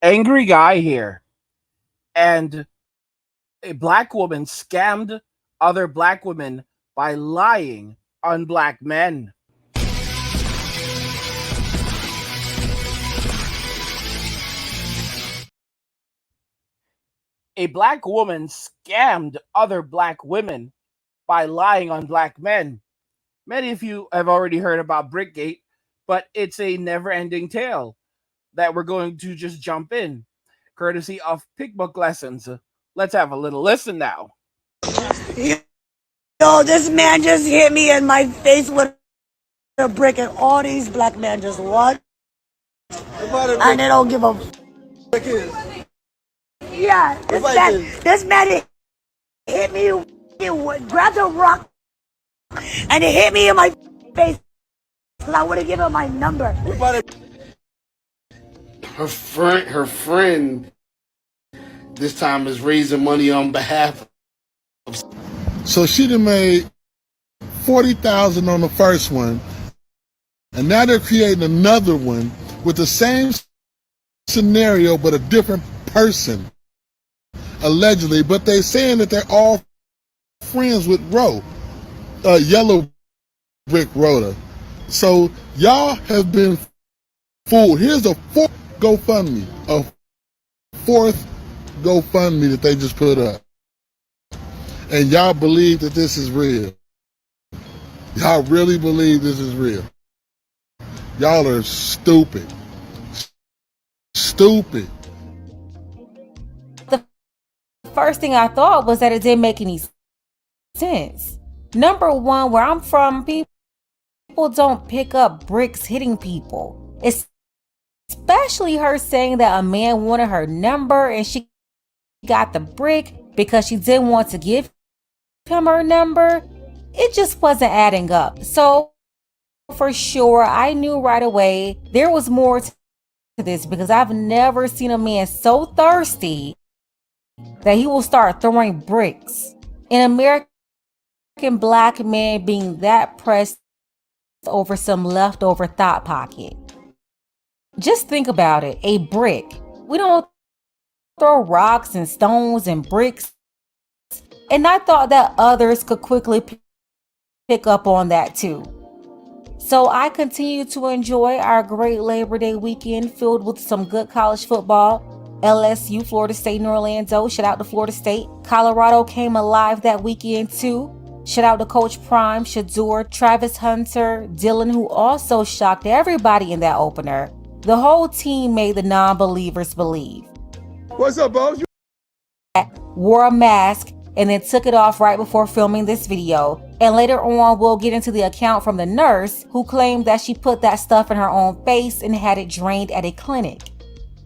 Angry guy here. And a black woman scammed other black women by lying on black men. A black woman scammed other black women by lying on black men. Many of you have already heard about BrickGate, but it's a never ending tale that we're going to just jump in, courtesy of Pickbook Lessons. Let's have a little listen now. Yo, this man just hit me in my face with a brick, and all these black men just what? And they don't give a. Yeah, this man hit me, he grabbed a rock, and it hit me in my face. I would have given him my number. Her friend this time is raising money on behalf of. So she done made $40,000 on the first one, and now they're creating another one with the same scenario but a different person, allegedly. But they're saying that they're all friends with Yellow Brick Rhoda. So y'all have been fooled. Here's a fourth GoFundMe that they just put up. And y'all believe that this is real. Y'all really believe this is real. Y'all are stupid. Stupid. The first thing I thought was that it didn't make any sense. Number one, where I'm from, people don't pick up bricks hitting people. Especially her saying that a man wanted her number and she got the brick because she didn't want to give him her number. It just wasn't adding up. So for sure, I knew right away there was more to this, because I've never seen a man so thirsty that he will start throwing bricks. An American black man being that pressed over some leftover thought pocket. Just think about it, a brick. We don't throw rocks and stones and bricks. And I thought that others could quickly pick up on that too. So I continue to enjoy our great Labor Day weekend filled with some good college football. LSU, Florida State, and Orlando. Shout out to Florida State. Colorado came alive that weekend too. Shout out to Coach Prime, Shador, Travis Hunter, Dylan, who also shocked everybody in that opener. The whole team made the non-believers believe. What's up, bro? Wore a mask and then took it off right before filming this video. And later on, we'll get into the account from the nurse who claimed that she put that stuff in her own face and had it drained at a clinic.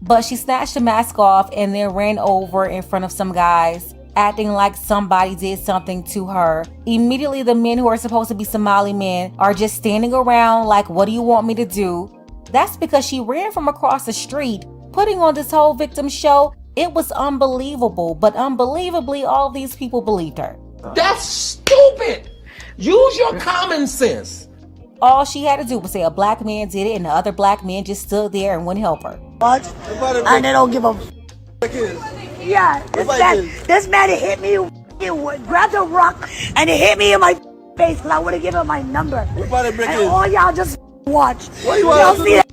But she snatched the mask off and then ran over in front of some guys, acting like somebody did something to her. Immediately, the men who are supposed to be Somali men are just standing around like, what do you want me to do? That's because she ran from across the street, putting on this whole victim show. It was unbelievable, but unbelievably, all these people believed her. That's stupid. Use your common sense. All she had to do was say a black man did it and the other black men just stood there and wouldn't help her. What? And they don't give a. Yeah, this man hit me, he grabbed a rock, and it hit me in my face, because I would have given him my number. And all y'all just watch. Y'all see that?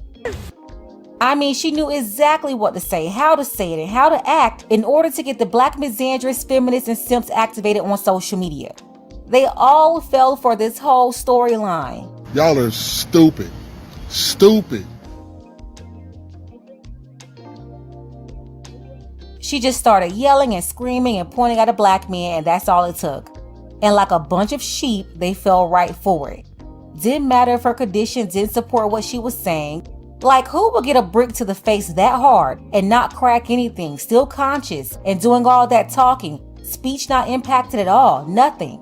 I mean, she knew exactly what to say, how to say it, and how to act in order to get the black misandrists, feminists, and simps activated on social media. They all fell for this whole storyline. Y'all are stupid. Stupid. She just started yelling and screaming and pointing at a black man, and that's all it took. And like a bunch of sheep, they fell right for it. Didn't matter if her condition didn't support what she was saying. Like, who would get a brick to the face that hard and not crack anything, still conscious and doing all that talking, speech not impacted at all, nothing.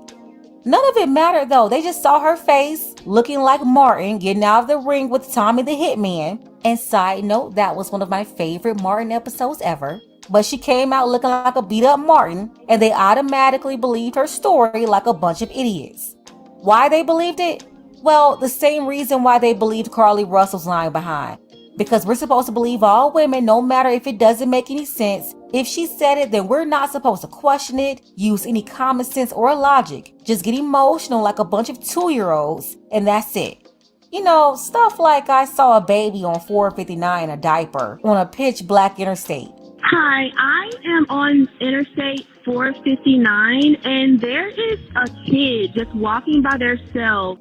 None of it mattered though. They just saw her face looking like Martin getting out of the ring with Tommy the Hitman. And side note, that was one of my favorite Martin episodes ever. But she came out looking like a beat up Martin, and they automatically believed her story like a bunch of idiots. Why they believed it? Well, the same reason why they believed Carly Russell's lying behind. Because we're supposed to believe all women, no matter if it doesn't make any sense. If she said it, then we're not supposed to question it, use any common sense or logic. Just get emotional like a bunch of 2-year-olds, and that's it. You know, stuff like I saw a baby on 459 in a diaper on a pitch black interstate. Hi, I am on Interstate 459, and there is a kid just walking by themselves.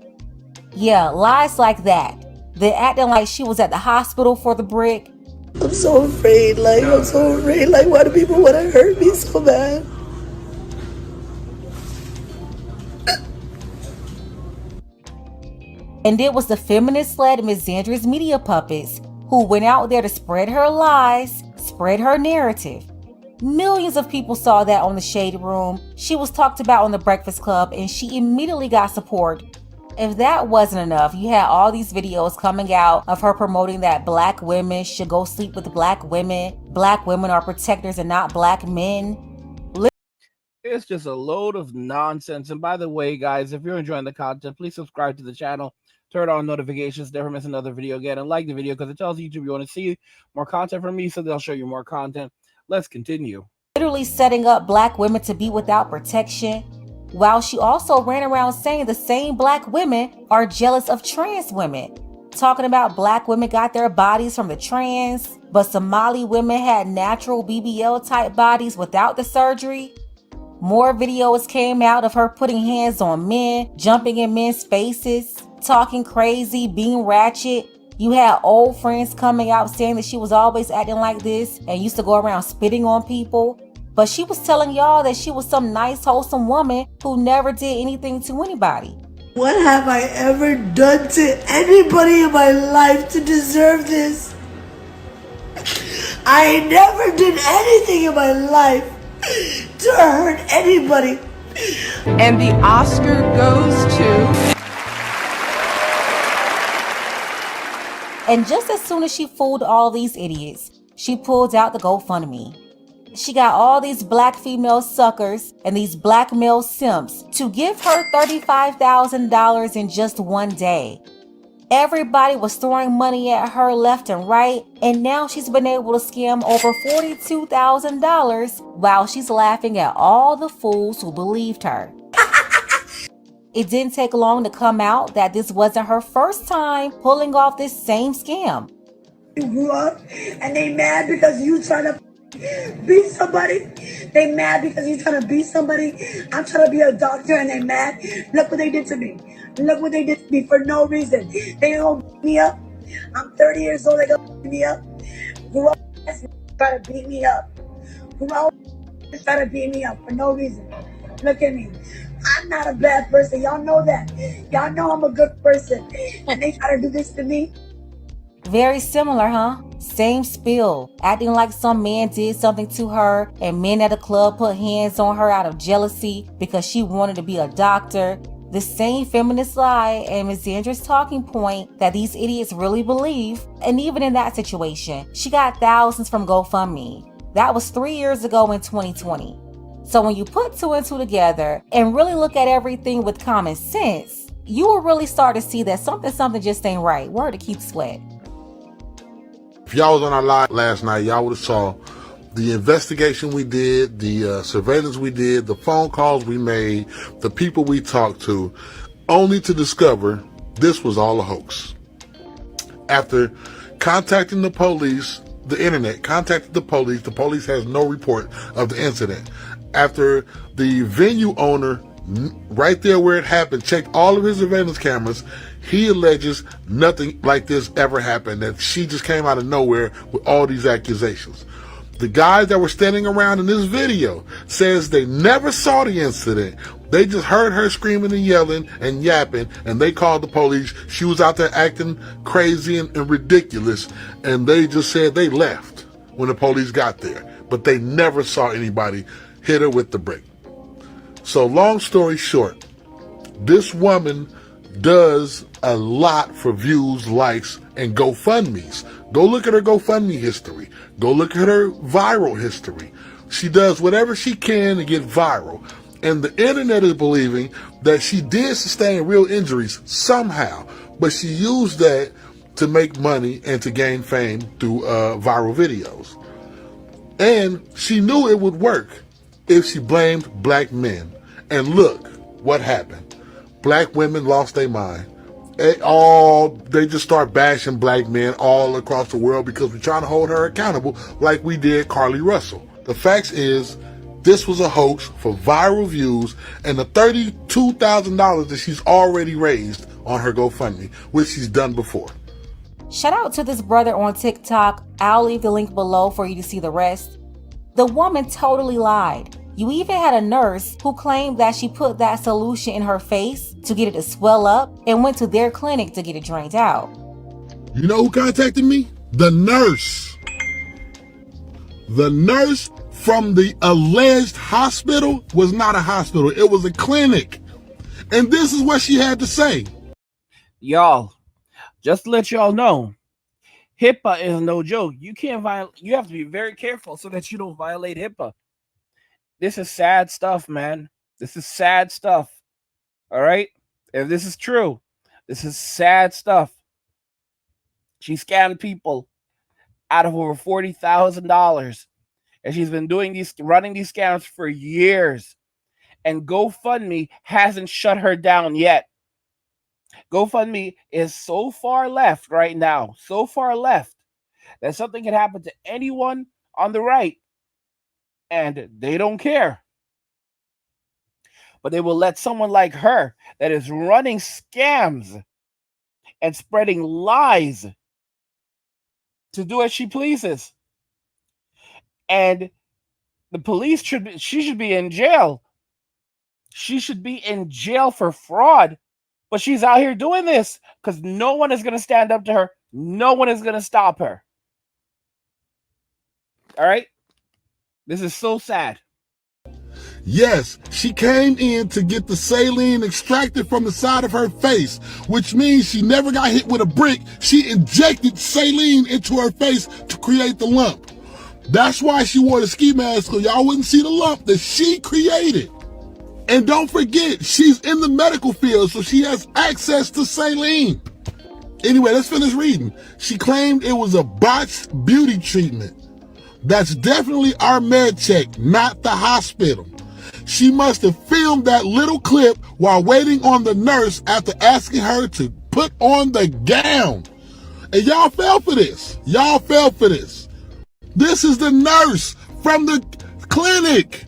Yeah, lies like that. They're acting like she was at the hospital for the brick. I'm so afraid, like, why do people want to hurt me so bad? And it was the feminist-led Misandrist media puppets who went out there to spread her lies, spread her narrative. Millions of people saw that on the Shade Room. She was talked about on the Breakfast Club, and she immediately got support. If that wasn't enough, you had all these videos coming out of her promoting that black women should go sleep with black women are protectors and not black men. It's just a load of nonsense. And by the way, guys, if you're enjoying the content, please subscribe to the channel, turn on notifications, never miss another video again, and like the video because it tells YouTube you want to see more content from me, so they'll show you more content. Let's continue. Literally setting up black women to be without protection, while she also ran around saying the same black women are jealous of trans women. Talking about black women got their bodies from the trans, but Somali women had natural BBL type bodies without the surgery. More videos came out of her putting hands on men, jumping in men's faces, talking crazy, being ratchet. You had old friends coming out saying that she was always acting like this and used to go around spitting on people. But she was telling y'all that she was some nice, wholesome woman who never did anything to anybody. What have I ever done to anybody in my life to deserve this? I never did anything in my life to hurt anybody. And the Oscar goes to... And just as soon as she fooled all these idiots, she pulled out the GoFundMe. She got all these black female suckers and these black male simps to give her $35,000 in just one day. Everybody was throwing money at her left and right, and now she's been able to scam over $42,000 while she's laughing at all the fools who believed her. It didn't take long to come out that this wasn't her first time pulling off this same scam. You grew up and they mad because you trying to beat somebody. They mad because you trying to beat somebody. I'm trying to be a doctor and they mad. Look what they did to me. Look what they did to me for no reason. They gonna beat me up. I'm 30 years old. They gonna beat me up. Grown ass trying to beat me up. Grown ass trying to beat me up for no reason. Look at me. I'm not a bad person. Y'all know that. Y'all know I'm a good person. And they try to do this to me. Very similar, huh? Same spill, acting like some man did something to her and men at the club put hands on her out of jealousy because she wanted to be a doctor. The same feminist lie and misandrist talking point that these idiots really believe. And even in that situation, she got thousands from GoFundMe. That was 3 years ago in 2020. So when you put two and two together and really look at everything with common sense, you will really start to see that something just ain't right. Word to Keith Sweat. If y'all was on our live last night, y'all would have saw the investigation we did, the surveillance we did, the phone calls we made, the people we talked to, only to discover this was all a hoax. After contacting the police, the internet contacted the police has no report of the incident. After the venue owner, right there where it happened, checked all of his surveillance cameras, he alleges nothing like this ever happened, that she just came out of nowhere with all these accusations. The guys that were standing around in this video says they never saw the incident. They just heard her screaming and yelling and yapping, and they called the police. She was out there acting crazy and ridiculous, and they just said they left when the police got there. But they never saw anybody hit her with the brick. So long story short, this woman does a lot for views, likes, and GoFundMes. Go look at her GoFundMe history. Go look at her viral history. She does whatever she can to get viral. And the internet is believing that she did sustain real injuries somehow, but she used that to make money and to gain fame through viral videos. And she knew it would work if she blamed black men. And look what happened. Black women lost their mind. They just start bashing black men all across the world because we're trying to hold her accountable like we did Carly Russell. The facts is, this was a hoax for viral views and the $32,000 that she's already raised on her GoFundMe, which she's done before. Shout out to this brother on TikTok. I'll leave the link below for you to see the rest. The woman totally lied. You even had a nurse who claimed that she put that solution in her face to get it to swell up and went to their clinic to get it drained out. You know who contacted me? The nurse. The nurse from the alleged hospital was not a hospital. It was a clinic. And this is what she had to say. Y'all, just to let y'all know, HIPAA is no joke. You have to be very careful so that you don't violate HIPAA. This is sad stuff, man. This is sad stuff. All right? If this is true, this is sad stuff. She scammed people out of over $40,000. And she's been running these scams for years. And GoFundMe hasn't shut her down yet. GoFundMe is so far left right now, so far left, that something can happen to anyone on the right. And they don't care. But they will let someone like her that is running scams and spreading lies to do as she pleases. And the police she should be in jail. She should be in jail for fraud. But she's out here doing this because no one is going to stand up to her. No one is going to stop her. All right? This is so sad. Yes, she came in to get the saline extracted from the side of her face, which means she never got hit with a brick. She injected saline into her face to create the lump. That's why she wore the ski mask, so y'all wouldn't see the lump that she created. And don't forget, she's in the medical field, so she has access to saline. Anyway, let's finish reading. She claimed it was a botched beauty treatment. That's definitely our med check, not the hospital. She must have filmed that little clip while waiting on the nurse after asking her to put on the gown. And y'all fell for this. Y'all fell for this. This is the nurse from the clinic.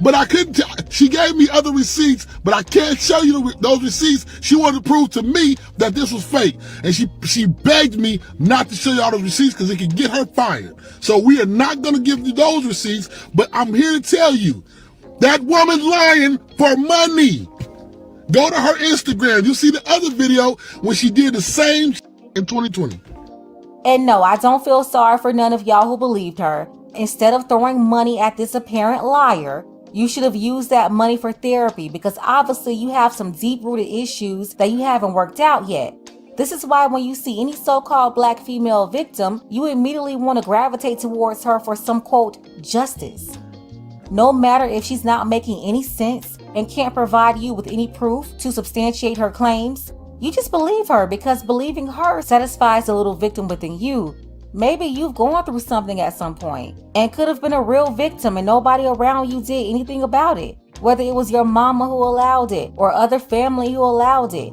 But I couldn't, she gave me other receipts, but I can't show you those receipts. She wanted to prove to me that this was fake. And she begged me not to show you all those receipts because it could get her fired. So we are not going to give you those receipts, but I'm here to tell you, that woman's lying for money. Go to her Instagram. You'll see the other video when she did the same in 2020. And no, I don't feel sorry for none of y'all who believed her. Instead of throwing money at this apparent liar, you should have used that money for therapy because obviously you have some deep-rooted issues that you haven't worked out yet. This is why when you see any so-called black female victim, you immediately want to gravitate towards her for some, quote, justice. No matter if she's not making any sense and can't provide you with any proof to substantiate her claims, you just believe her because believing her satisfies the little victim within you. Maybe you've gone through something at some point and could have been a real victim and nobody around you did anything about it. Whether it was your mama who allowed it or other family who allowed it.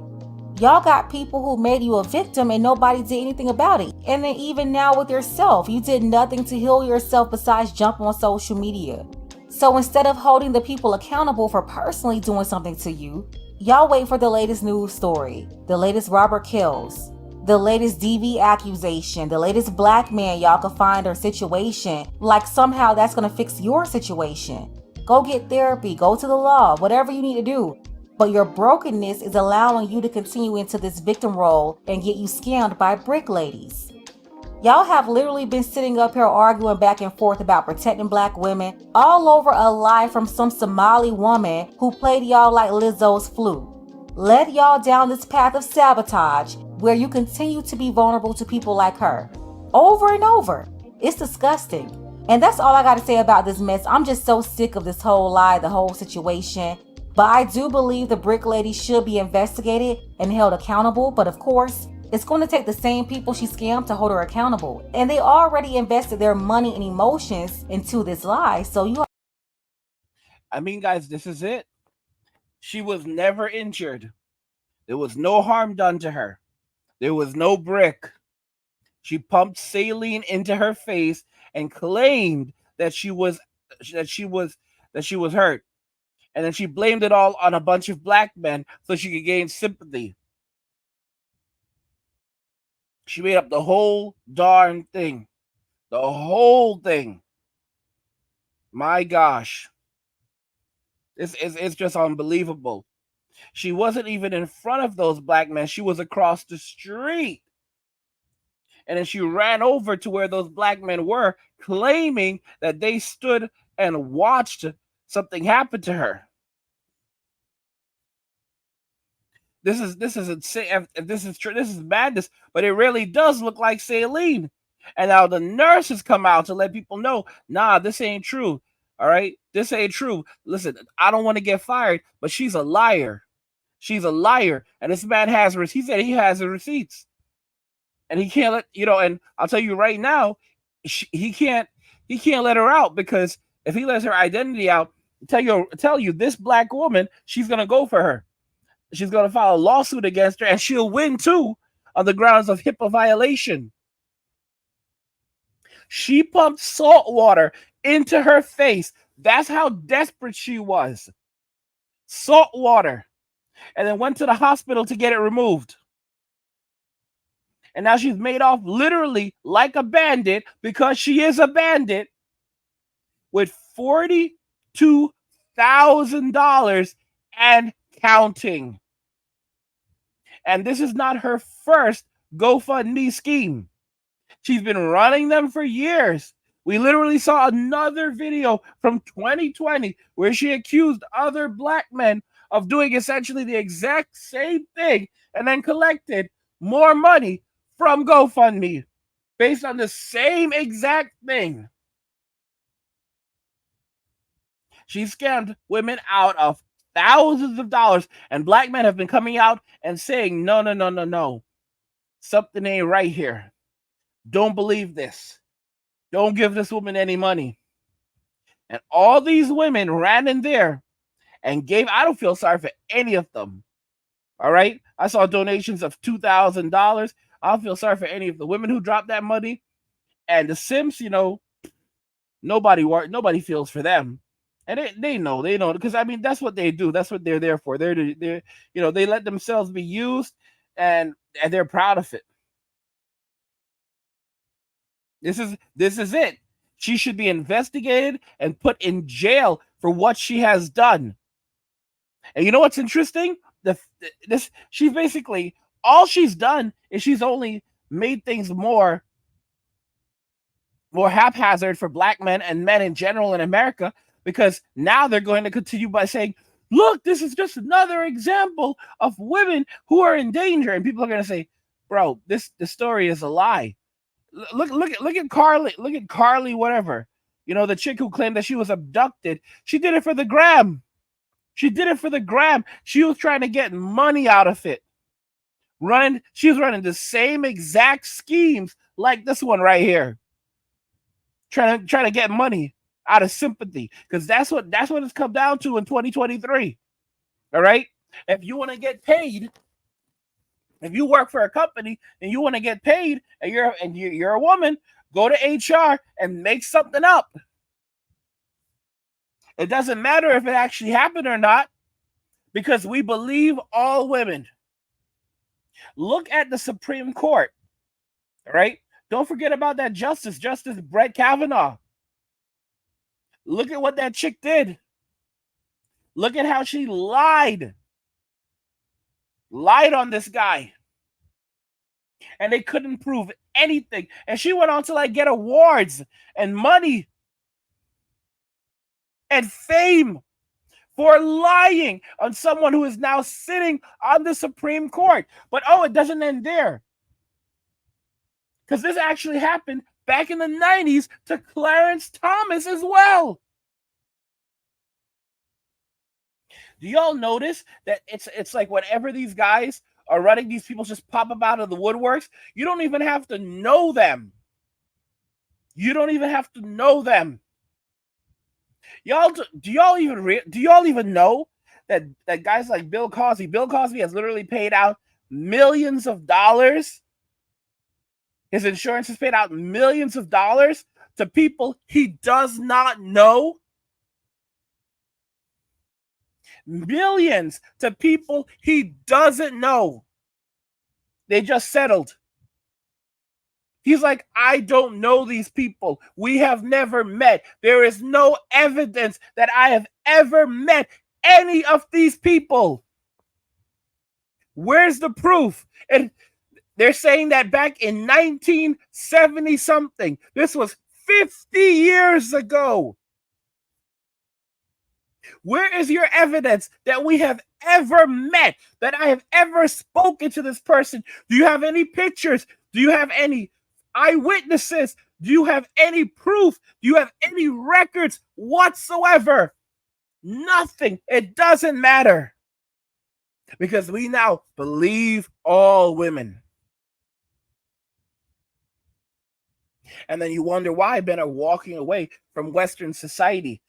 Y'all got people who made you a victim and nobody did anything about it. And then even now with yourself, you did nothing to heal yourself besides jump on social media. So instead of holding the people accountable for personally doing something to you, y'all wait for the latest news story, the latest Robert kills, the latest DV accusation, the latest black man y'all can find or situation, like somehow that's gonna fix your situation. Go get therapy, go to the law, whatever you need to do. But your brokenness is allowing you to continue into this victim role and get you scammed by brick ladies. Y'all have literally been sitting up here arguing back and forth about protecting black women all over a lie from some Somali woman who played y'all like Lizzo's flute. Led y'all down this path of sabotage where you continue to be vulnerable to people like her. Over and over. It's disgusting. And that's all I got to say about this mess. I'm just so sick of this whole lie, the whole situation. But I do believe the brick lady should be investigated and held accountable. But of course, It's going to take the same people she scammed to hold her accountable. And they already invested their money and emotions into this lie. So I mean, guys, this is it. She was never injured. There was no harm done to her. There was no brick. She pumped saline into her face and claimed that she was hurt. And then she blamed it all on a bunch of black men so she could gain sympathy. She made up the whole darn thing. The whole thing. My gosh. It's just unbelievable. She wasn't even in front of those black men. She was across the street. And then she ran over to where those black men were, claiming that they stood and watched something happen to her. This is insane. This is true. This is madness. But it really does look like saline. And now the nurses come out to let people know, nah, this ain't true. All right, this ain't true. Listen, I don't want to get fired, but she's a liar. She's a liar. And this man has receipts. He said he has the receipts. And he can't let, and I'll tell you right now, he can't let her out, because if he lets her identity out, tell you this black woman, she's gonna go for her. She's gonna file a lawsuit against her, and she'll win too, on the grounds of HIPAA violation. She pumped salt water into her face. That's how desperate she was. Salt water. And then went to the hospital to get it removed. And now she's made off literally like a bandit, because she is a bandit, with $42,000 and counting. And this is not her first GoFundMe scheme. She's been running them for years. We literally saw another video from 2020 where she accused other black men of doing essentially the exact same thing, and then collected more money from GoFundMe based on the same exact thing. She scammed women out of thousands of dollars, and black men have been coming out and saying, no. Something ain't right here. Don't believe this. Don't give this woman any money. And all these women ran in there and gave. I don't feel sorry for any of them. All right? I saw donations of $2,000. I don't feel sorry for any of the women who dropped that money. And the Sims, nobody feels for them. And they know, because I mean, that's what they do. That's what they're there for. They're they let themselves be used, and they're proud of it. This is it. She should be investigated and put in jail for what she has done. And you know what's interesting? She's basically, all she's done is she's only made things more haphazard for black men and men in general in America, because now they're going to continue by saying, look, this is just another example of women who are in danger. And people are going to say, bro, the story is a lie. Look at Carly. Look at Carly, whatever. The chick who claimed that she was abducted. She did it for the gram. She did it for the gram. She was trying to get money out of it. She was running the same exact schemes like this one right here. Trying to get money out of sympathy, because that's what it's come down to in 2023. All right? If you want to get paid, if you work for a company and you want to get paid, and you're a woman, go to HR and make something up. It doesn't matter if it actually happened or not, because we believe all women. Look at the Supreme Court. All right? Don't forget about that Justice Brett Kavanaugh. Look at what that chick did. Look at how she lied on this guy. And they couldn't prove anything. And she went on to get awards and money and fame for lying on someone who is now sitting on the Supreme Court. But it doesn't end there. Because this actually happened back in the 90s to Clarence Thomas as well. Do y'all notice that it's like whenever these guys are running, these people just pop up out of the woodworks. You don't even have to know them. You don't even have to know them. Y'all, do y'all even know that guys like Bill Cosby has literally paid out millions of dollars. His insurance has paid out millions of dollars to people he does not know. Millions to people he doesn't know. They just settled. He's like, I don't know these people. We have never met. There is no evidence that I have ever met any of these people. Where's the proof? And they're saying that back in 1970 something. This was 50 years ago. Where is your evidence that we have ever met, that I have ever spoken to this person? Do you have any pictures? Do you have any eyewitnesses? Do you have any proof? Do you have any records whatsoever? Nothing. It doesn't matter. Because we now believe all women. And then you wonder why men are walking away from Western society,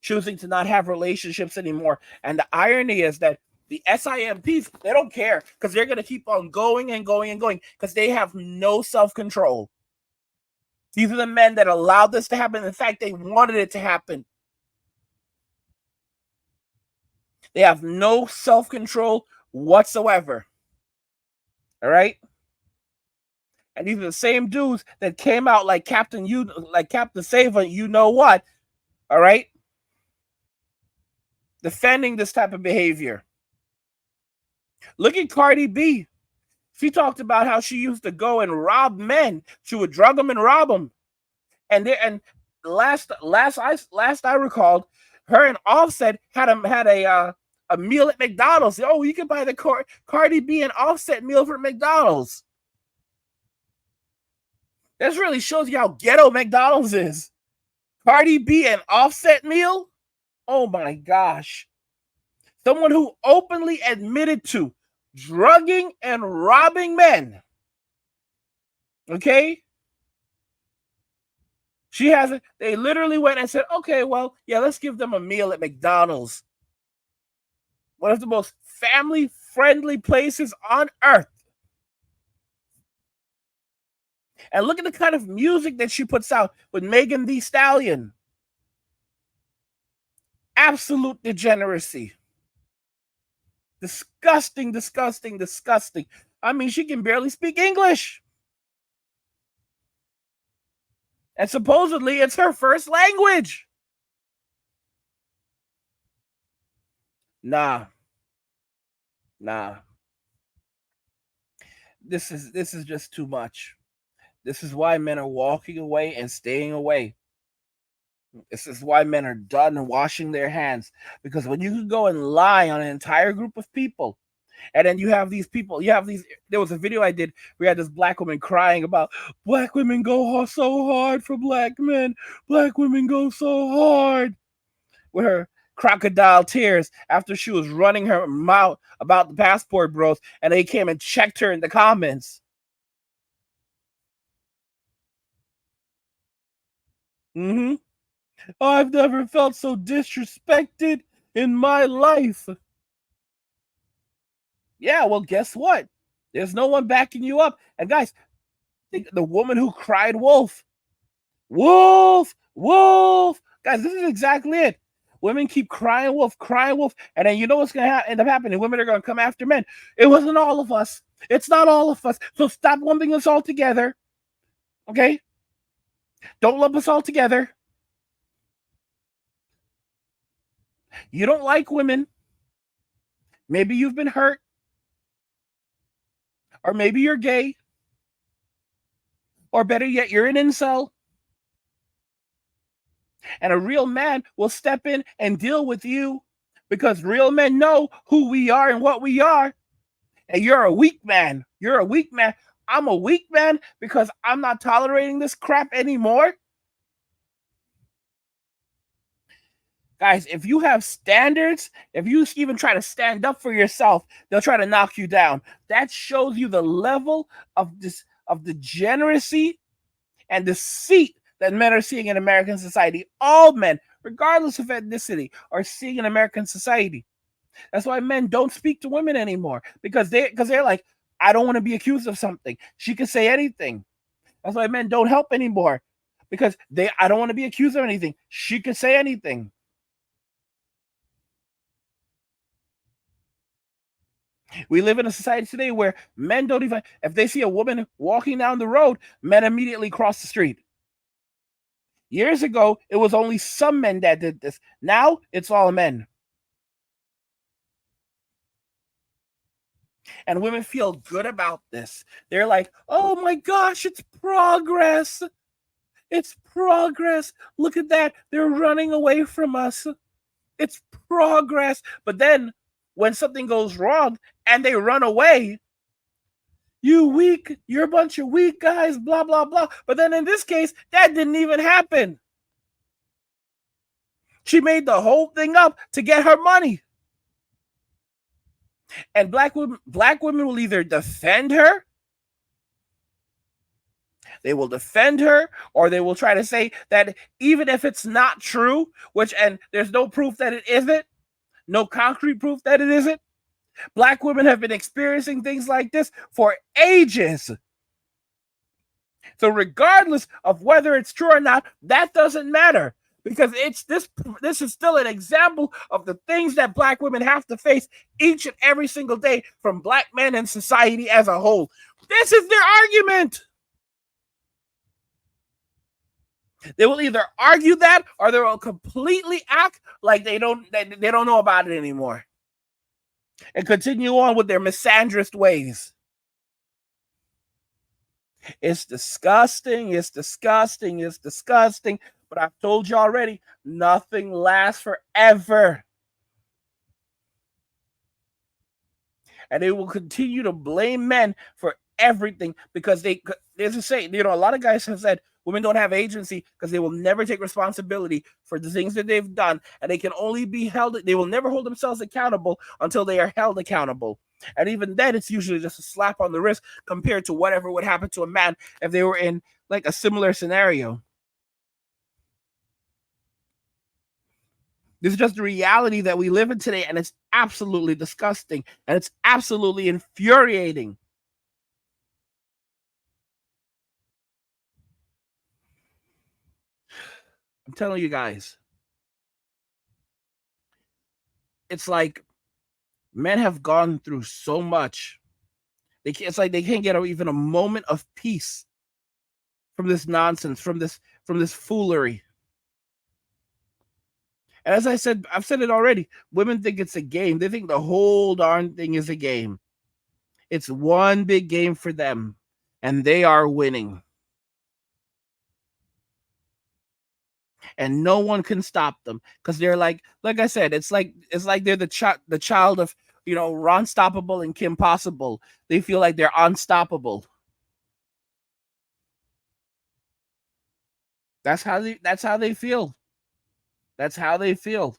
choosing to not have relationships anymore. And the irony is that the SIMPs, they don't care because they're going to keep on going and going and going because they have no self-control. These are the men that allowed this to happen. In fact, they wanted it to happen. They have no self-control whatsoever. All right? And these are the same dudes that came out like Captain Sava, you know what? All right? Defending this type of behavior. Look at Cardi B. She talked about how she used to go and rob men. She would drug them and rob them. And last I recalled, her and Offset had a meal at McDonald's. Oh, you can buy the Cardi B and Offset meal for McDonald's. This really shows you how ghetto McDonald's is. Cardi B and Offset meal? Oh my gosh. Someone who openly admitted to drugging and robbing men. Okay? They literally went and said, okay, well, yeah, let's give them a meal at McDonald's. One of the most family-friendly places on earth. And look at the kind of music that she puts out with Megan Thee Stallion. Absolute degeneracy. Disgusting, disgusting, disgusting. I mean, she can barely speak English. And supposedly it's her first language. Nah. This is just too much. This is why men are walking away and staying away. This is why men are done washing their hands. Because when you can go and lie on an entire group of people, and then you have these people, there was a video I did where we had this black woman crying about black women go so hard for black men. Black women go so hard. With her crocodile tears after she was running her mouth about the passport bros, and they came and checked her in the comments. I've never felt so disrespected in my life. Yeah, well, guess what? There's no one backing you up. And guys, the woman who cried wolf. Wolf, wolf. Guys, this is exactly it. Women keep crying wolf, and then you know what's going to end up happening? Women are going to come after men. It wasn't all of us. It's not all of us. So stop lumping us all together. Okay? Don't lump us all together. You don't like women. Maybe you've been hurt. Or maybe you're gay. Or better yet, you're an incel. And a real man will step in and deal with you because real men know who we are and what we are. And you're a weak man. You're a weak man. I'm a weak man because I'm not tolerating this crap anymore. Guys, if you have standards, if you even try to stand up for yourself, they'll try to knock you down. That shows you the level of degeneracy and deceit that men are seeing in American society. All men, regardless of ethnicity, are seeing in American society. That's why men don't speak to women anymore, because they're like, I don't want to be accused of something. She could say anything. That's why men don't help anymore, because I don't want to be accused of anything. She could say anything. We live in a society today where men don't even, if they see a woman walking down the road, men immediately cross the street. Years ago, it was only some men that did this. Now, it's all men. And women feel good about this. They're like, oh my gosh, it's progress. It's progress. Look at that. They're running away from us. It's progress. But then when something goes wrong and they run away, you weak, you're a bunch of weak guys, blah, blah, blah. But then in this case, that didn't even happen. She made the whole thing up to get her money. And black women will either defend her, or they will try to say that even if it's not true, and there's no proof that it isn't, no concrete proof that it isn't, black women have been experiencing things like this for ages. So regardless of whether it's true or not, that doesn't matter, because this is still an example of the things that black women have to face each and every single day from black men and society as a whole. This is their argument. They will either argue that, or they will completely act like they don't know about it anymore, and continue on with their misandrist ways. It's disgusting. It's disgusting. It's disgusting. But I've told you already, nothing lasts forever. And they will continue to blame men for everything, because there's a saying, a lot of guys have said women don't have agency because they will never take responsibility for the things that they've done, and they can only be they will never hold themselves accountable until they are held accountable. And even then, it's usually just a slap on the wrist compared to whatever would happen to a man if they were in like a similar scenario. This is just the reality that we live in today, and it's absolutely disgusting, and it's absolutely infuriating. I'm telling you guys, it's like men have gone through so much. It's like they can't get even a moment of peace from this nonsense, from this foolery. And as I said, I've said it already, women think it's a game. They think the whole darn thing is a game. It's one big game for them, and they are winning. And no one can stop them, because they're like I said, it's like they're the child of, Ron Stoppable and Kim Possible. They feel like they're unstoppable. That's how they feel. That's how they feel.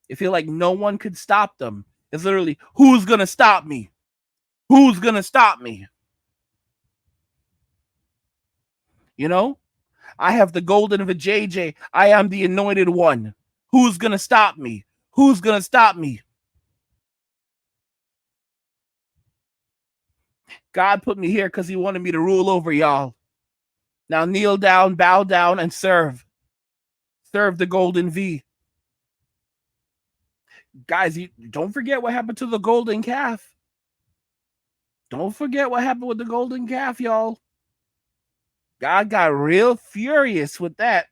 They feel like no one could stop them. It's literally, who's gonna stop me? Who's gonna stop me? I have the golden vajayjay. I am the anointed one. Who's gonna stop me? Who's gonna stop me? God put me here because he wanted me to rule over y'all. Now kneel down, bow down, and serve. Serve the golden V. Guys, don't forget what happened to the golden calf. Don't forget what happened with the golden calf, y'all. God got real furious with that.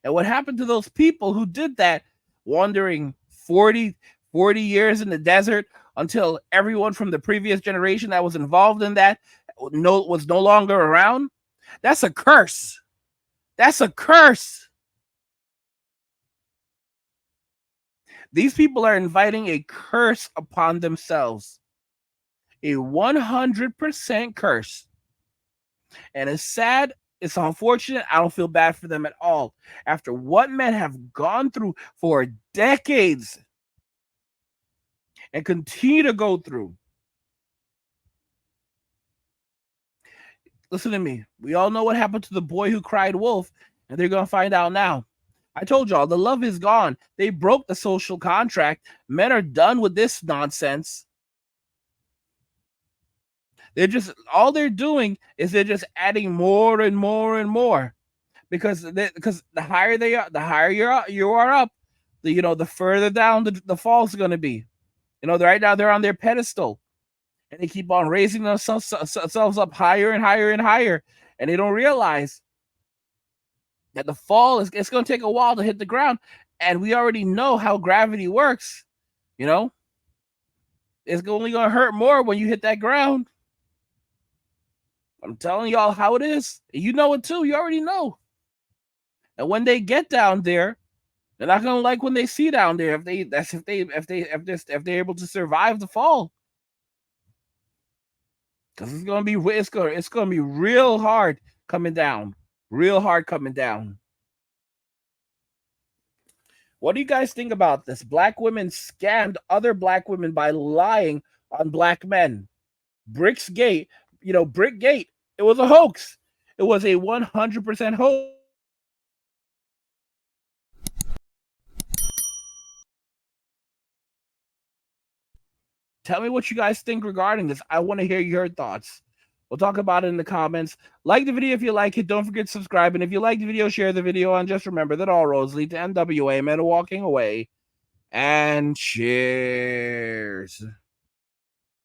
And what happened to those people who did that, wandering 40 years in the desert until everyone from the previous generation that was involved in that was no longer around? That's a curse. That's a curse. These people are inviting a curse upon themselves. A 100% curse. And as sad It's unfortunate. I don't feel bad for them at all. After what men have gone through for decades and continue to go through. Listen to me. We all know what happened to the boy who cried wolf, and they're going to find out now. I told y'all, the love is gone. They broke the social contract. Men are done with this nonsense. All they're doing is they're just adding more and more and more, because the higher they are, the higher you are up, the further down the fall is going to be. Right now they're on their pedestal, and they keep on raising themselves up higher and higher and higher, and they don't realize that the fall it's going to take a while to hit the ground, and we already know how gravity works. It's only going to hurt more when you hit that ground. I'm telling y'all how it is. You know it too. You already know. And when they get down there, they're not gonna like when they see down there if they're able to survive the fall. Because it's gonna be real hard coming down. Real hard coming down. What do you guys think about this? Black women scammed other black women by lying on black men. BrickGate, BrickGate, it was a hoax. It was a 100% hoax. Tell me what you guys think regarding this. I want to hear your thoughts. We'll talk about it in the comments. Like the video if you like it. Don't forget to subscribe. And if you like the video, share the video. And just remember that all roads lead to NWA, men walking away. And cheers.